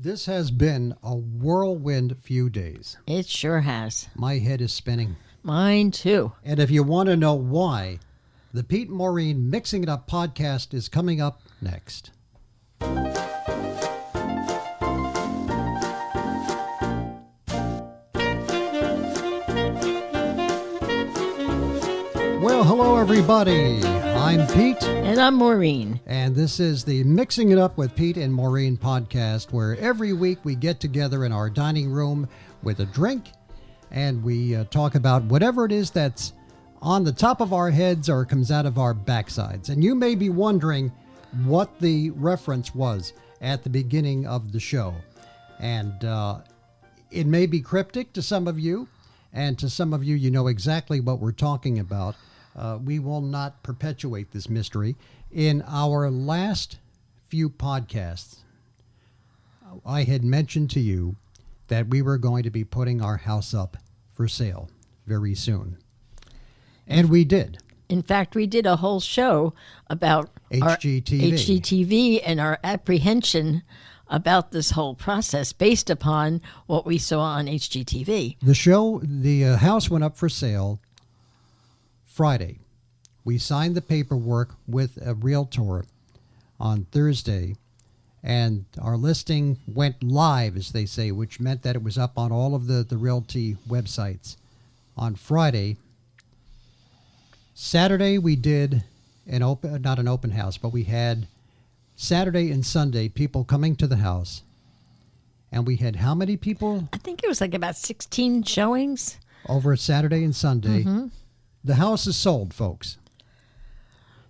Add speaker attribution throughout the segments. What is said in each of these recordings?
Speaker 1: This has been a whirlwind few days.
Speaker 2: It sure has.
Speaker 1: My head is spinning.
Speaker 2: Mine too.
Speaker 1: And if you want to know why, the Pete and Maureen Mixing It Up podcast is coming up next. Well, hello everybody. I'm Pete.
Speaker 2: And I'm Maureen.
Speaker 1: And this is the Mixing It Up with Pete and Maureen podcast, where every week we get together in our dining room with a drink and we talk about whatever it is that's on the top of our heads or comes out of our backsides. And you may be wondering what the reference was at the beginning of the show. And it may be cryptic to some of you, and to some of you, you know exactly what we're talking about. We will not perpetuate this mystery. In our last few podcasts, I had mentioned to you that we were going to be putting our house up for sale very soon. And we did.
Speaker 2: In fact, we did a whole show about HGTV and our apprehension about this whole process based upon what we saw on HGTV.
Speaker 1: The house went up for sale Friday. We signed the paperwork with a realtor on Thursday, and our listing went live, as they say, which meant that it was up on all of the realty websites on Friday. Saturday we did not an open house, but we had Saturday and Sunday people coming to the house. And we had how many people?
Speaker 2: I think it was like about 16 showings.
Speaker 1: Over Saturday and Sunday. Mm-hmm. The house is sold, folks.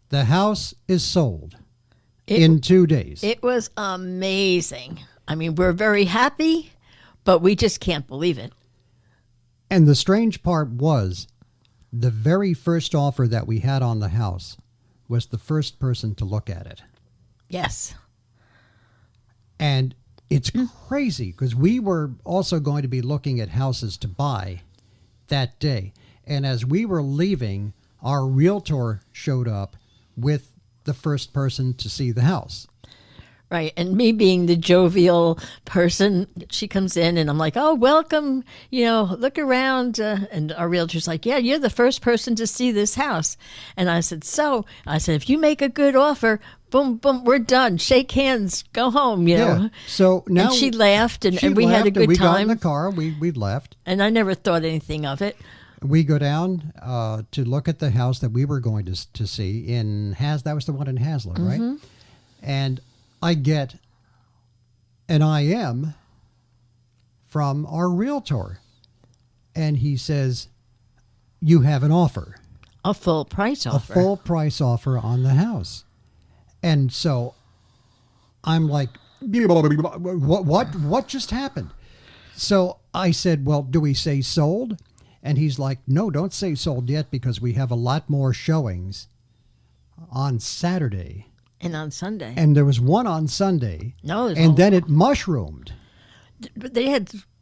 Speaker 1: The house is sold in 2 days.
Speaker 2: It was amazing. I mean, we're very happy, but we just can't believe it.
Speaker 1: And the strange part was, the very first offer that we had on the house was the first person to look at it.
Speaker 2: Yes.
Speaker 1: And it's crazy because we were also going to be looking at houses to buy that day. And as we were leaving, our realtor showed up with the first person to see the house.
Speaker 2: Right. And me being the jovial person, she comes in and I'm like, oh, welcome, look around. And our realtor's like, yeah, you're the first person to see this house. And I said, if you make a good offer, boom, boom, we're done. Shake hands, go home, know.
Speaker 1: So now,
Speaker 2: and she laughed and we had a good time.
Speaker 1: We got in the car, we left.
Speaker 2: And I never thought anything of it.
Speaker 1: We go down to look at the house that we were going to see in that was the one in Haslam,
Speaker 2: mm-hmm.
Speaker 1: right? And I get an IM from our realtor, and he says, you have an offer.
Speaker 2: A full price offer.
Speaker 1: A full price offer on the house. And so I'm like, what just happened? So I said, well, do we say sold? And he's like, no, don't say sold yet because we have a lot more showings on Saturday.
Speaker 2: And on Sunday.
Speaker 1: And there was one on Sunday.
Speaker 2: No,
Speaker 1: and then it mushroomed.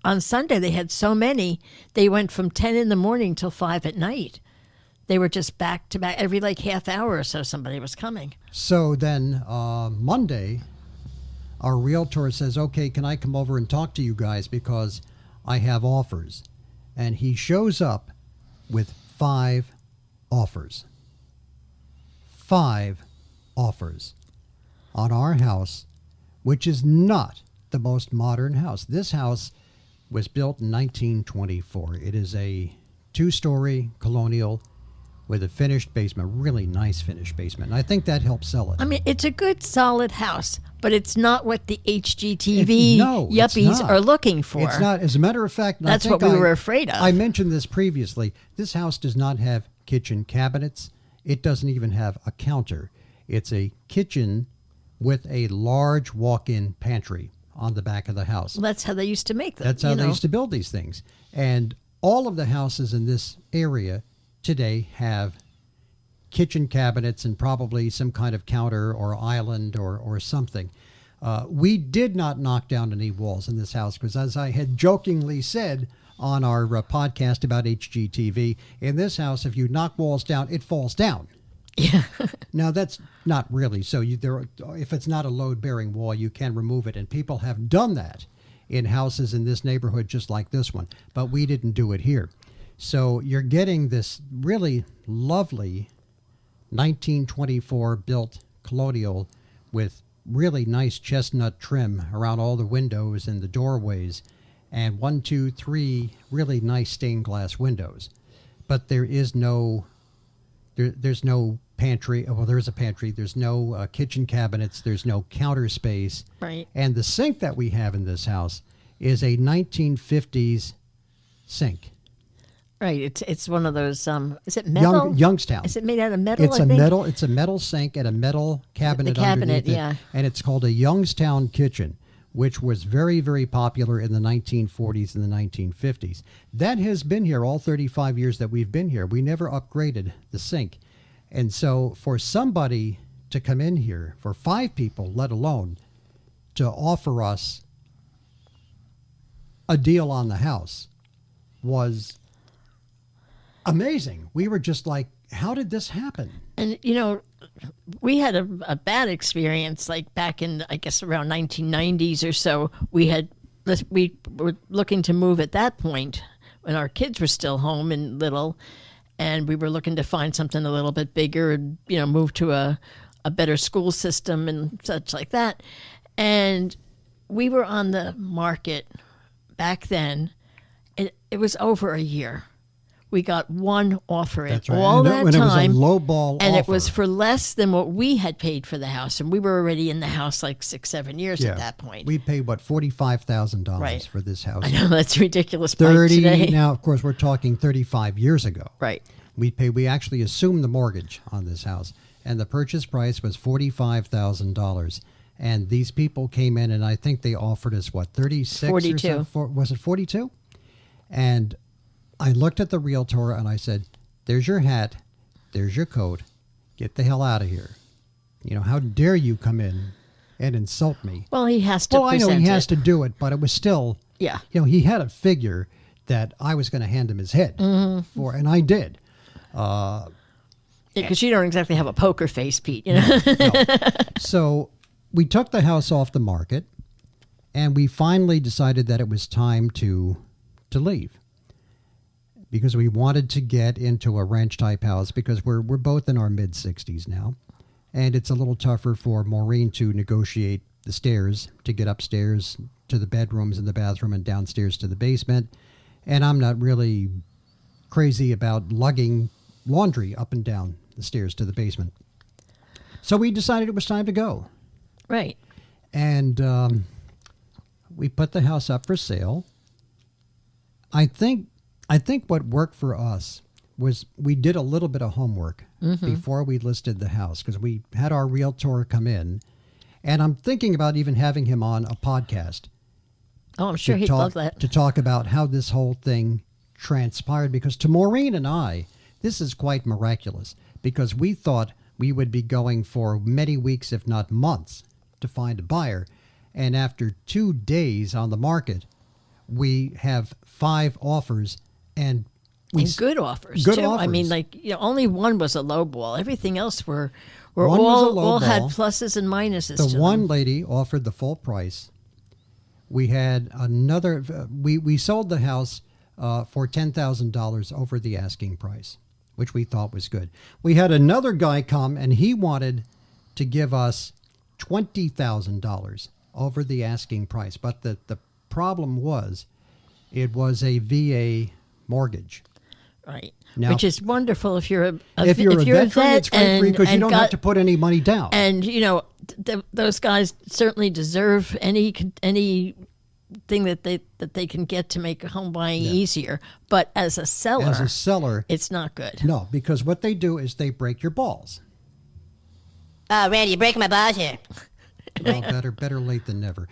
Speaker 2: On Sunday, they had so many, they went from 10 in the morning till 5 at night. They were just back to back. Every half hour or so, somebody was coming.
Speaker 1: So then Monday, our realtor says, okay, can I come over and talk to you guys because I have offers? And he shows up with 5 offers. 5 offers on our house, which is not the most modern house. This house was built in 1924. It is a 2-story colonial with a finished basement, really nice finished basement. And I think that helps sell it.
Speaker 2: I mean, it's a good, solid house, but it's not what the HGTV yuppies are looking for.
Speaker 1: It's not. As a matter of fact,
Speaker 2: that's what we were afraid of.
Speaker 1: I mentioned this previously. This house does not have kitchen cabinets. It doesn't even have a counter. It's a kitchen with a large walk-in pantry on the back of the house.
Speaker 2: Well, that's how they used to make them.
Speaker 1: That's how they used to build these things. And all of the houses in this area today have kitchen cabinets and probably some kind of counter or island or something. We did not knock down any walls in this house because, as I had jokingly said on our podcast about HGTV, in this house, if you knock walls down, it falls down.
Speaker 2: Yeah.
Speaker 1: Now, that's not really. So if it's not a load-bearing wall, you can remove it. And people have done that in houses in this neighborhood just like this one. But we didn't do it here. So you're getting this really lovely 1924 built colonial with really nice chestnut trim around all the windows and the doorways. And 1, 2, 3 really nice stained glass windows. But there is no... There's no pantry. Well, there's a pantry. There's no kitchen cabinets. There's no counter space.
Speaker 2: Right.
Speaker 1: And the sink that we have in this house is a 1950s sink.
Speaker 2: Right. It's one of those. Is it metal?
Speaker 1: Youngstown.
Speaker 2: Is it made out of metal?
Speaker 1: It's metal. It's a metal sink and a metal cabinet.
Speaker 2: The cabinet,
Speaker 1: underneath
Speaker 2: yeah.
Speaker 1: it. And it's called a Youngstown kitchen, which was very, very popular in the 1940s and the 1950s. That has been here all 35 years that we've been here. We never upgraded the sink. And so for somebody to come in here, for 5 people, let alone, to offer us a deal on the house was amazing. We were just like, how did this happen?
Speaker 2: And, we had a bad experience, like back in, I guess, around 1990s or so. We were looking to move at that point when our kids were still home and little, and we were looking to find something a little bit bigger and, move to a better school system and such like that. And we were on the market back then. It was over a year. We got one offer in all that time.
Speaker 1: It was a low ball
Speaker 2: and
Speaker 1: offer.
Speaker 2: It was for less than what we had paid for the house. And we were already in the house like 6-7 years at that point.
Speaker 1: We paid, $45,000 for this house.
Speaker 2: I know, that's ridiculous.
Speaker 1: 30
Speaker 2: today.
Speaker 1: Now, of course, we're talking 35 years ago.
Speaker 2: Right.
Speaker 1: We actually assumed the mortgage on this house. And the purchase price was $45,000. And these people came in, and I think they offered us, 36?
Speaker 2: 42.
Speaker 1: Was it 42? And I looked at the realtor and I said, there's your hat, there's your coat, get the hell out of here. How dare you come in and insult me?
Speaker 2: Well, he has to
Speaker 1: I know he has to do it, but it was still,
Speaker 2: yeah.
Speaker 1: He had a figure that I was going to hand him his head for, and I did.
Speaker 2: Because you don't exactly have a poker face, Pete.
Speaker 1: No. So we took the house off the market, and we finally decided that it was time to leave. Because we wanted to get into a ranch-type house because we're both in our mid-60s now. And it's a little tougher for Maureen to negotiate the stairs to get upstairs to the bedrooms and the bathroom and downstairs to the basement. And I'm not really crazy about lugging laundry up and down the stairs to the basement. So we decided it was time to go.
Speaker 2: Right.
Speaker 1: And we put the house up for sale. I think what worked for us was we did a little bit of homework before we listed the house, because we had our realtor come in, and I'm thinking about even having him on a podcast.
Speaker 2: Oh, I'm sure he'd love that.
Speaker 1: To talk about how this whole thing transpired, because to Maureen and I, this is quite miraculous, because we thought we would be going for many weeks, if not months, to find a buyer. And after 2 days on the market, we have 5 offers, and
Speaker 2: good offers,
Speaker 1: good
Speaker 2: too.
Speaker 1: offers.
Speaker 2: I mean, only one was a low ball. Everything else
Speaker 1: One was a low
Speaker 2: all had
Speaker 1: ball.
Speaker 2: pluses and minuses.
Speaker 1: The
Speaker 2: to
Speaker 1: one
Speaker 2: them.
Speaker 1: lady offered the full price. We had another. We sold the house for $10,000 over the asking price, which we thought was good. We had another guy come, and he wanted to give us $20,000 over the asking price. But the problem was, it was a VA mortgage.
Speaker 2: Right.
Speaker 1: Now,
Speaker 2: which is wonderful if you're a
Speaker 1: veteran,
Speaker 2: vet,
Speaker 1: it's great for you because you don't have to put any money down.
Speaker 2: And those guys certainly deserve anything that they can get to make home buying easier. But as a seller, it's not good.
Speaker 1: No, because what they do is they break your balls.
Speaker 3: Randy, you're breaking my balls here.
Speaker 1: Well, better late than never.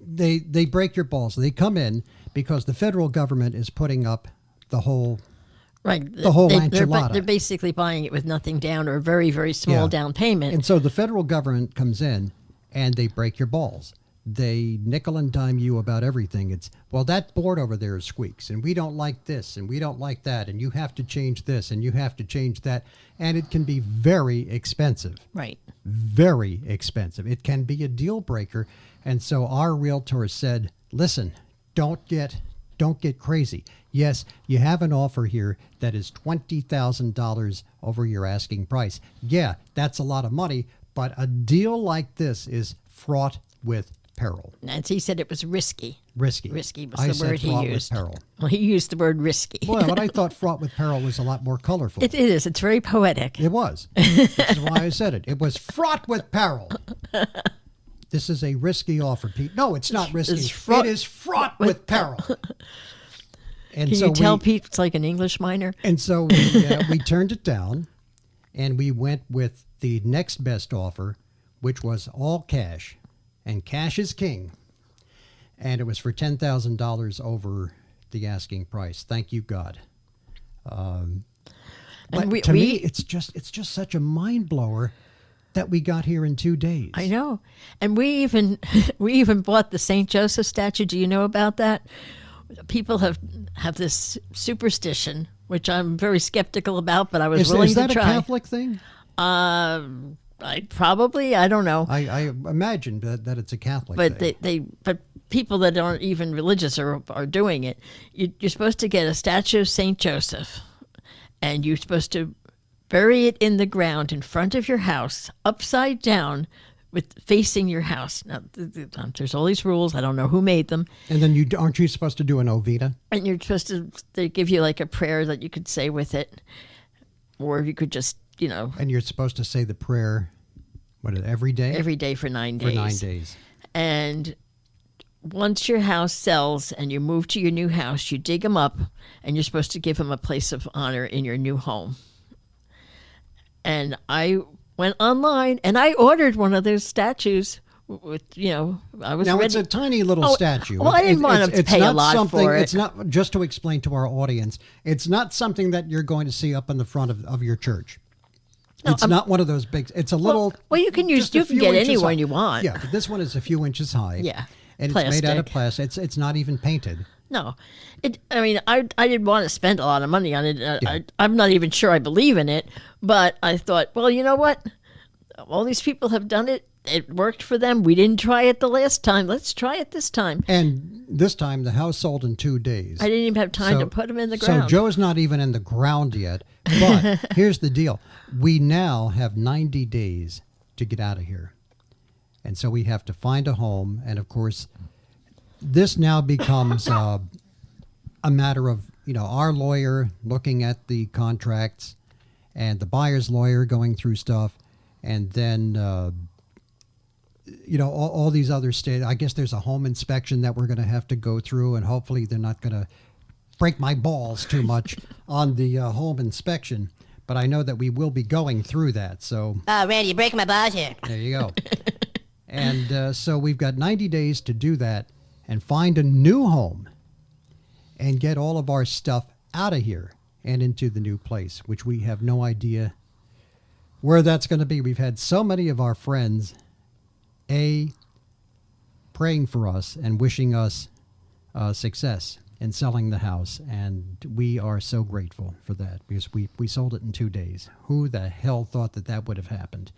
Speaker 1: They break your balls. They come in because the federal government is putting up the whole enchilada.
Speaker 2: They're basically buying it with nothing down or a very, very small down payment.
Speaker 1: And so the federal government comes in and they break your balls. they nickel and dime you about everything. It's, well, that board over there squeaks, and we don't like this, and we don't like that, and you have to change this, and you have to change that. And it can be very expensive.
Speaker 2: Right.
Speaker 1: Very expensive. It can be a deal breaker. And so our realtor said, listen, don't get crazy. Yes, you have an offer here that is $20,000 over your asking price. Yeah, that's a lot of money, but a deal like this is fraught with peril.
Speaker 2: Nancy said it was risky.
Speaker 1: Risky.
Speaker 2: Risky was
Speaker 1: I
Speaker 2: the
Speaker 1: said
Speaker 2: word he
Speaker 1: fraught
Speaker 2: used.
Speaker 1: with peril.
Speaker 2: Well, he used the word risky.
Speaker 1: Well, but I thought fraught with peril was a lot more colorful.
Speaker 2: It is. It's very poetic.
Speaker 1: It was. That's why I said it. It was fraught with peril. This is a risky offer, Pete. No, it's not risky. It is fraught with peril. And
Speaker 2: Can
Speaker 1: so
Speaker 2: you tell Pete it's like an English minor?
Speaker 1: And so we turned it down, and we went with the next best offer, which was all cash. And cash is king. And it was for $10,000 over the asking price. Thank you, God. But to me, it's just such a mind blower that we got here in 2 days.
Speaker 2: I know. And we even bought the St. Joseph statue. Do you know about that? People have this superstition, which I'm very skeptical about, but I was willing to try.
Speaker 1: Is that a Catholic thing?
Speaker 2: I don't know.
Speaker 1: I imagine that it's a Catholic
Speaker 2: thing.
Speaker 1: But
Speaker 2: but people that aren't even religious are doing it. You're supposed to get a statue of St. Joseph, and you're supposed to bury it in the ground in front of your house, upside down, with facing your house. Now, there's all these rules. I don't know who made them.
Speaker 1: And then aren't you supposed to do an Ovita?
Speaker 2: And you're supposed to, they give you like a prayer that you could say with it, or you could just,
Speaker 1: And you're supposed to say the prayer, every day?
Speaker 2: Every day for 9 days.
Speaker 1: For 9 days.
Speaker 2: And once your house sells and you move to your new house, you dig them up, and you're supposed to give them a place of honor in your new home. And I went online and I ordered one of those statues with, I was
Speaker 1: now
Speaker 2: ready.
Speaker 1: It's a tiny little statue.
Speaker 2: Well, I didn't want to pay a lot for it.
Speaker 1: It's not, just to explain to our audience, it's not something that you're going to see up in the front of your church. It's not one of those big, it's a little.
Speaker 2: Well, you can get any one you want.
Speaker 1: Yeah, but this one is a few inches high.
Speaker 2: Yeah.
Speaker 1: And
Speaker 2: plastic.
Speaker 1: It's made out of plastic. It's not even painted.
Speaker 2: No. I didn't want to spend a lot of money on it. I'm not even sure I believe in it, but I thought, well, you know what? All these people have done it. It worked for them. We didn't try it the last time. Let's try it this time.
Speaker 1: And this time, the house sold in 2 days.
Speaker 2: I didn't even have time to put them in the ground.
Speaker 1: So Joe's not even in the ground yet. But here's the deal. We now have 90 days to get out of here. And so we have to find a home. And, of course, this now becomes a matter of, our lawyer looking at the contracts and the buyer's lawyer going through stuff. And then, all these other states. I guess there's a home inspection that we're going to have to go through. And hopefully they're not going to break my balls too much on the home inspection. But I know that we will be going through that. So,
Speaker 3: Randy, you're breaking my balls here.
Speaker 1: There you go. And so we've got 90 days to do that and find a new home and get all of our stuff out of here and into the new place, which we have no idea where that's going to be. We've had so many of our friends, praying for us and wishing us success in selling the house. And we are so grateful for that because we sold it in 2 days. Who the hell thought that would have happened?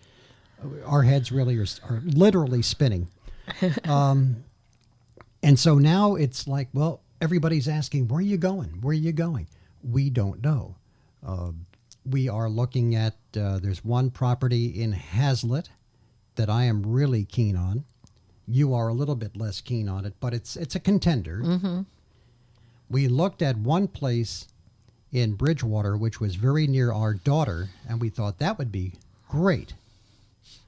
Speaker 1: Our heads really are literally spinning. And so now it's like, well, everybody's asking, where are you going? Where are you going? We don't know. We are looking at, there's one property in Hazlitt that I am really keen on. You are a little bit less keen on it, but it's a contender.
Speaker 2: Mm-hmm.
Speaker 1: We looked at one place in Bridgewater, which was very near our daughter, and we thought that would be great.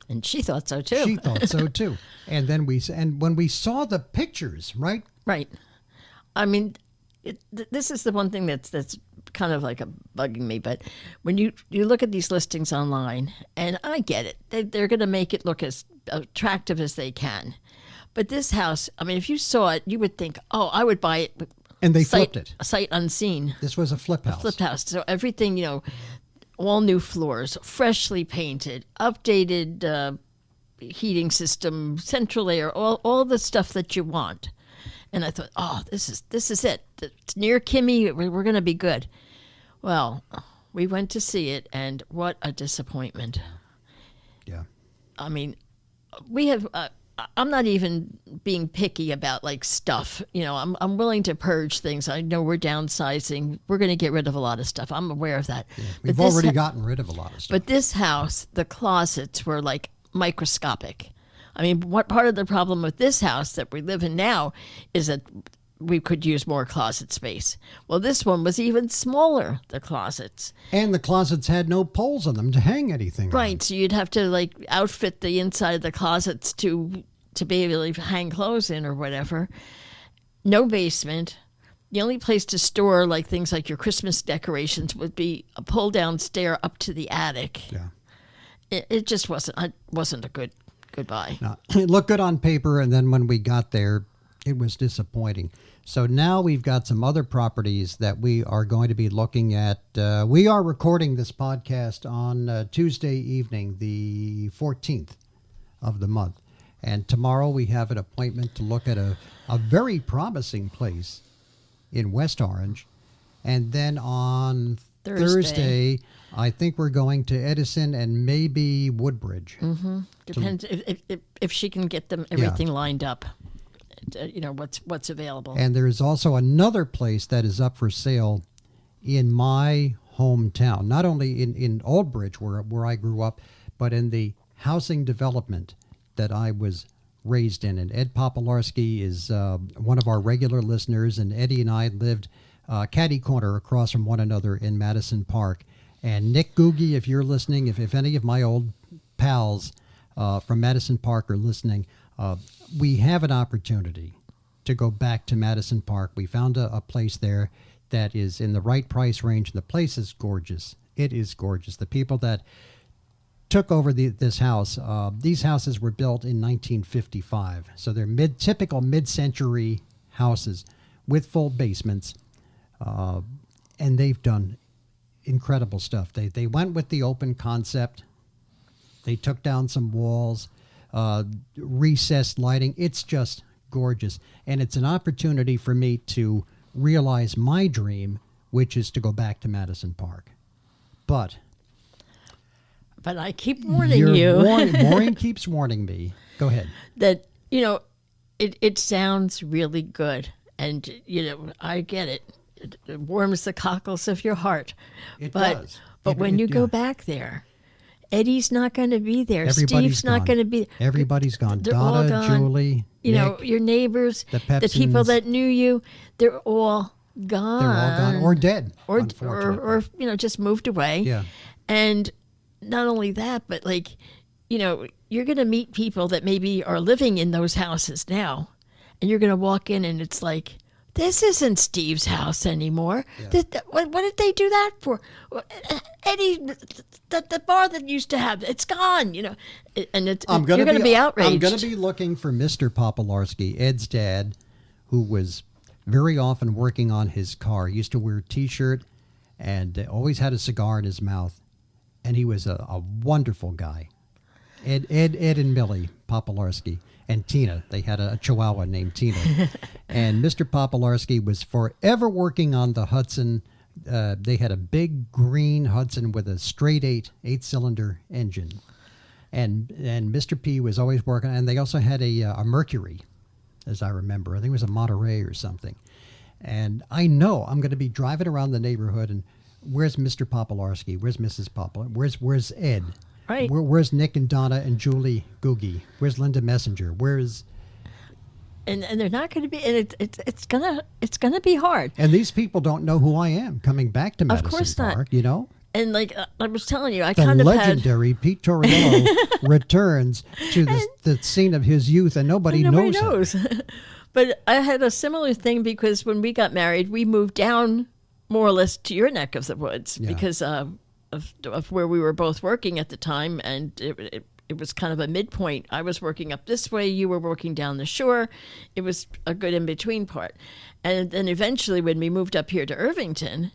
Speaker 2: And she thought so too.
Speaker 1: She thought so too. And then when we saw the pictures, right?
Speaker 2: Right. I mean, this is the one thing that's kind of like bugging me. But when you look at these listings online, and I get it, they're going to make it look as attractive as they can. But this house, I mean, if you saw it, you would think, oh, I would buy it.
Speaker 1: And they flipped it.
Speaker 2: Sight unseen.
Speaker 1: This was a flip house.
Speaker 2: A flipped house. So everything, all new floors, freshly painted, updated heating system, central air, all the stuff that you want. And I thought, oh, this is it. It's near Kimmy. We're going to be good. Well, we went to see it, and what a disappointment.
Speaker 1: Yeah.
Speaker 2: I mean, we have. I'm not even being picky about like stuff. You know, I'm willing to purge things. I know we're downsizing. We're going to get rid of a lot of stuff. I'm aware of that.
Speaker 1: Yeah. We've already gotten rid of a lot of stuff.
Speaker 2: But this house, the closets were like microscopic. I mean, what part of the problem with this house that we live in now is that we could use more closet space. Well, this one was even smaller, the closets.
Speaker 1: And the closets had no poles on them to hang anything on.
Speaker 2: Right, so you'd have to like outfit the inside of the closets to be able to hang clothes in or whatever. No basement. The only place to store like things like your Christmas decorations would be a pull-down stair up to the attic.
Speaker 1: Yeah.
Speaker 2: It just wasn't a good buy.
Speaker 1: No, it looked good on paper, and then when we got there, it was disappointing. So now we've got some other properties that we are going to be looking at. We are recording this podcast on Tuesday evening, the 14th of the month. And tomorrow we have an appointment to look at a very promising place in West Orange. And then on Thursday, I think we're going to Edison and maybe Woodbridge.
Speaker 2: Mm-hmm. Depends if she can get them everything lined up. You know, what's available.
Speaker 1: And there is also another place that is up for sale in my hometown, not only in Old Bridge where I grew up, but in the housing development that I was raised in. And Ed Popolarski is one of our regular listeners, and Eddie and I lived catty corner across from one another in Madison Park. And Nick Googie, if you're listening, if any of my old pals from Madison Park are listening, we have an opportunity to go back to Madison Park. We found a place there that is in the right price range. The place is gorgeous. It is gorgeous. The people that took over this house, these houses were built in 1955. So they're typical mid-century houses with full basements. And they've done incredible stuff. They went with the open concept. They took down some walls, recessed lighting. It's just gorgeous. And it's an opportunity for me to realize my dream, which is to go back to Madison Park. But
Speaker 2: I keep warning you.
Speaker 1: Maureen keeps warning me. Go ahead.
Speaker 2: That, you know, it sounds really good. And, you know, I get it. It warms the cockles of your heart.
Speaker 1: It does.
Speaker 2: But when you go back there, Eddie's not going to be there.
Speaker 1: Everybody's
Speaker 2: Steve's not going to be.
Speaker 1: Everybody's gone.
Speaker 2: They're all
Speaker 1: Donna,
Speaker 2: gone.
Speaker 1: Julie,
Speaker 2: you
Speaker 1: Nick,
Speaker 2: know, your neighbors,
Speaker 1: the
Speaker 2: people
Speaker 1: Pepsons.
Speaker 2: that knew you, they're all gone.
Speaker 1: They're all gone or dead,
Speaker 2: or you know, just moved away.
Speaker 1: Yeah.
Speaker 2: And not only that, but like, you know, you're going to meet people that maybe are living in those houses now, and you're going to walk in and it's like, this isn't Steve's house anymore.
Speaker 1: Yeah.
Speaker 2: What did they do that for? Eddie, the bar that used to have, it's gone, you know. And you're going to be outraged.
Speaker 1: I'm going to be looking for Mr. Popolarski, Ed's dad, who was very often working on his car. He used to wear a T-shirt and always had a cigar in his mouth. And he was a wonderful guy. Ed and Millie Popolarski. And Tina. They had a Chihuahua named Tina. And Mr. Popolarski was forever working on the Hudson. They had a big green Hudson with a straight eight-cylinder engine. And Mr. P was always working. And they also had a Mercury, as I remember. I think it was a Monterey or something. And I know I'm going to be driving around the neighborhood and where's Mr. Popolarski? Where's Mrs. Popolarski? Where's Ed?
Speaker 2: Right.
Speaker 1: Where's Nick and Donna and Julie Googie? Where's Linda Messenger? Where's
Speaker 2: and they're not going to be. And it's gonna be hard.
Speaker 1: And these people don't know who I am coming back to Madison
Speaker 2: Of course not.
Speaker 1: Park. You know.
Speaker 2: And like I was telling you, I
Speaker 1: The
Speaker 2: kind of had
Speaker 1: legendary Pete Torriello returns to the scene of his youth, and nobody knows.
Speaker 2: But I had a similar thing because when we got married, we moved down more or less to your neck of the woods because of where we were both working at the time, and it was kind of a midpoint. I was working up this way, you were working down the shore. It was a good in-between part. And then eventually when we moved up here to Irvington,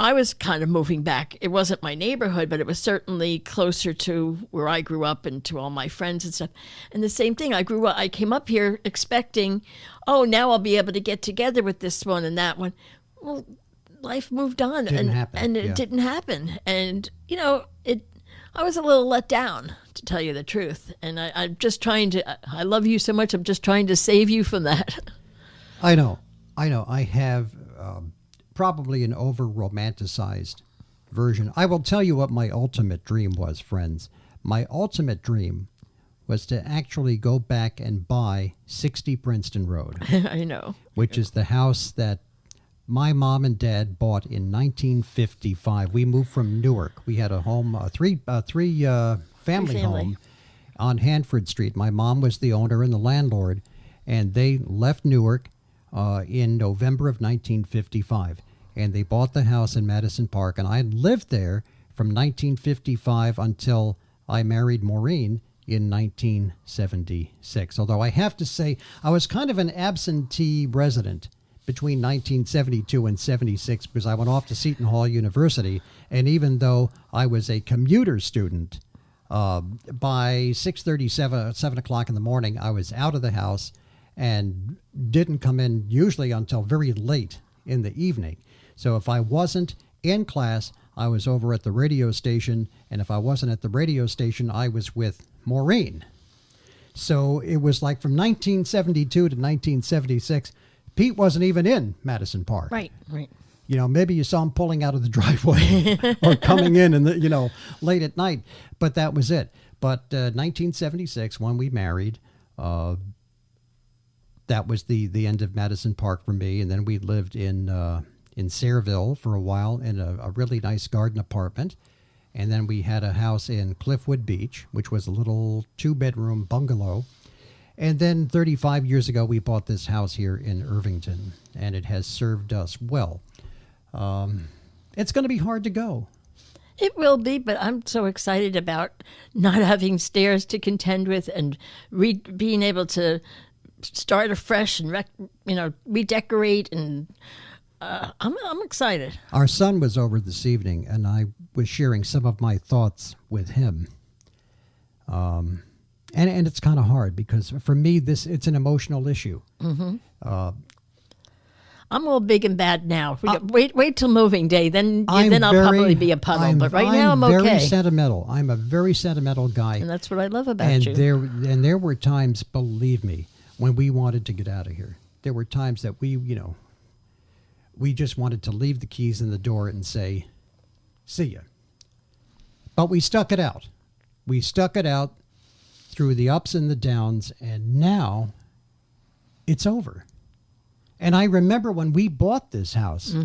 Speaker 2: I was kind of moving back. It wasn't my neighborhood, but it was certainly closer to where I grew up and to all my friends and stuff. And the same thing, I came up here expecting, oh, now I'll be able to get together with this one and that one. Well, life moved on,
Speaker 1: Didn't happen.
Speaker 2: and it didn't happen. And I was a little let down, to tell you the truth. And I'm just trying to. I love you so much. I'm just trying to save you from that.
Speaker 1: I know. I have probably an over-romanticized version. I will tell you what my ultimate dream was, friends. My ultimate dream was to actually go back and buy 60 Princeton Road.
Speaker 2: I know.
Speaker 1: Which is the house that my mom and dad bought in 1955. We moved from Newark. We had a home, three family home on Hanford Street. My mom was the owner and the landlord, and they left Newark in November of 1955. And they bought the house in Madison Park, and I lived there from 1955 until I married Maureen in 1976. Although I have to say, I was kind of an absentee resident between 1972 and 76 because I went off to Seton Hall University, and even though I was a commuter student, by 6:37, 7 o'clock in the morning, I was out of the house and didn't come in usually until very late in the evening. So if I wasn't in class, I was over at the radio station, and if I wasn't at the radio station, I was with Maureen. So it was like from 1972 to 1976, Pete wasn't even in Madison Park.
Speaker 2: Right.
Speaker 1: Maybe you saw him pulling out of the driveway or coming in late at night, but that was it. But 1976, when we married, that was the end of Madison Park for me, and then we lived in Sayreville for a while in a really nice garden apartment. And then we had a house in Cliffwood Beach, which was a little 2-bedroom bungalow. And then 35 years ago, we bought this house here in Irvington, and it has served us well. It's going to be hard to go.
Speaker 2: It will be, but I'm so excited about not having stairs to contend with and being able to start afresh and redecorate, and I'm excited.
Speaker 1: Our son was over this evening, and I was sharing some of my thoughts with him. And it's kind of hard because for me, it's an emotional issue.
Speaker 2: Mm-hmm. I'm all big and bad now. Wait till moving day, then I'll probably be a puddle. But right now, I'm okay.
Speaker 1: I'm very sentimental. I'm a very sentimental guy,
Speaker 2: and that's what I love about you.
Speaker 1: There were times, believe me, when we wanted to get out of here. There were times that we just wanted to leave the keys in the door and say, "See ya." But we stuck it out. We stuck it out through the ups and the downs, and now it's over. And I remember when we bought this house,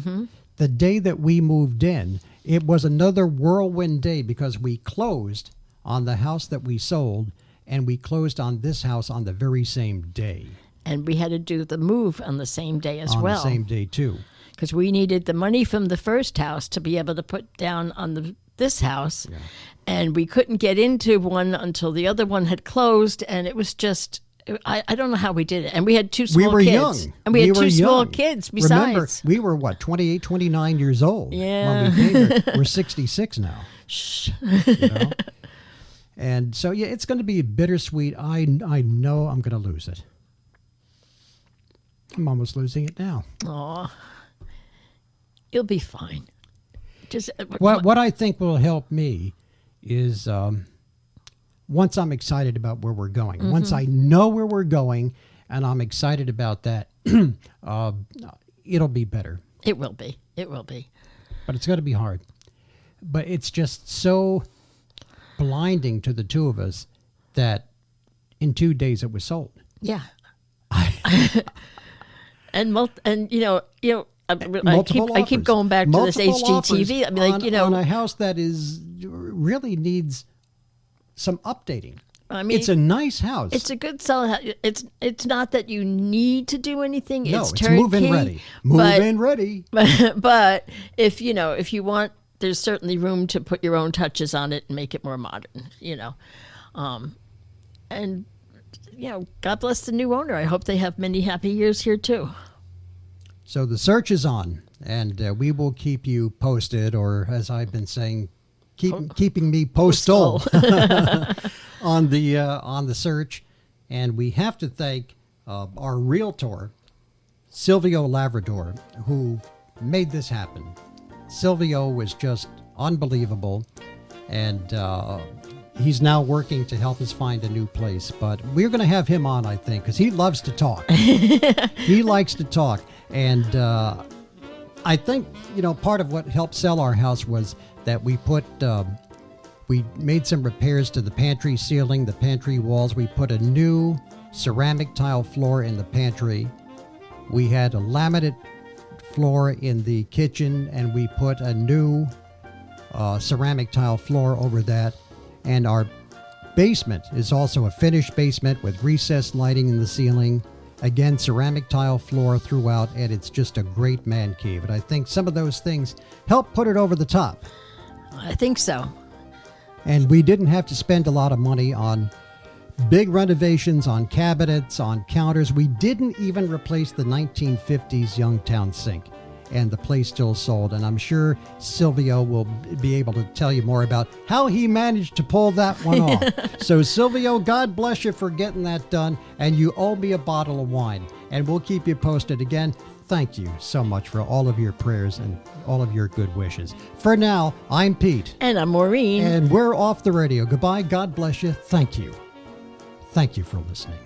Speaker 1: the day that we moved in, it was another whirlwind day because we closed on the house that we sold, and we closed on this house on the very same day.
Speaker 2: And we had to do the move on the same day as well.
Speaker 1: On the same day, too.
Speaker 2: Because we needed the money from the first house to be able to put down on this house. Yeah. And we couldn't get into one until the other one had closed, and it was just, I don't know how we did it. And we had two small kids. We were young. And we had two small kids besides.
Speaker 1: Remember, we were, 28, 29 years old when we came here. We're 66 now.
Speaker 2: Shh.
Speaker 1: And so, it's going to be bittersweet. I know I'm going to lose it. I'm almost losing it now.
Speaker 2: Aw. You'll be fine. Just
Speaker 1: what I think will help me is once I'm excited about where we're going, once I know where we're going and I'm excited about that, it'll be better.
Speaker 2: It will be. It will be.
Speaker 1: But it's going to be hard. But it's just so blinding to the two of us that in 2 days it was sold.
Speaker 2: Yeah. I keep going back to this HGTV. I mean,
Speaker 1: on a house that really needs some updating. I mean, it's a nice house.
Speaker 2: It's a good solid house. It's not that you need to do anything.
Speaker 1: No,
Speaker 2: it's
Speaker 1: turnkey. Move-in ready. Move-in ready.
Speaker 2: But if you want, there's certainly room to put your own touches on it and make it more modern. And God bless the new owner. I hope they have many happy years here too.
Speaker 1: So the search is on And we will keep you posted, or as I've been saying, keeping me postal on the search. And we have to thank our realtor, Silvio Labrador, who made this happen. Silvio was just unbelievable, and he's now working to help us find a new place. But we're going to have him on, I think, because he loves to talk. He likes to talk. And I think, part of what helped sell our house was that we made some repairs to the pantry ceiling, the pantry walls. We put a new ceramic tile floor in the pantry. We had a laminate floor in the kitchen, and we put a new ceramic tile floor over that. And our basement is also a finished basement with recessed lighting in the ceiling. Again, ceramic tile floor throughout, and it's just a great man cave. And I think some of those things help put it over the top.
Speaker 2: I think so.
Speaker 1: And we didn't have to spend a lot of money on big renovations, on cabinets, on counters. We didn't even replace the 1950s Youngtown sink, and the place still sold. And I'm sure Silvio will be able to tell you more about how he managed to pull that one off. So Silvio, God bless you for getting that done, and you owe me a bottle of wine, and we'll keep you posted. Again, thank you so much for all of your prayers and all of your good wishes. For now, I'm Pete.
Speaker 2: And I'm Maureen.
Speaker 1: And we're off the radio. Goodbye. God bless you. Thank you. Thank you for listening.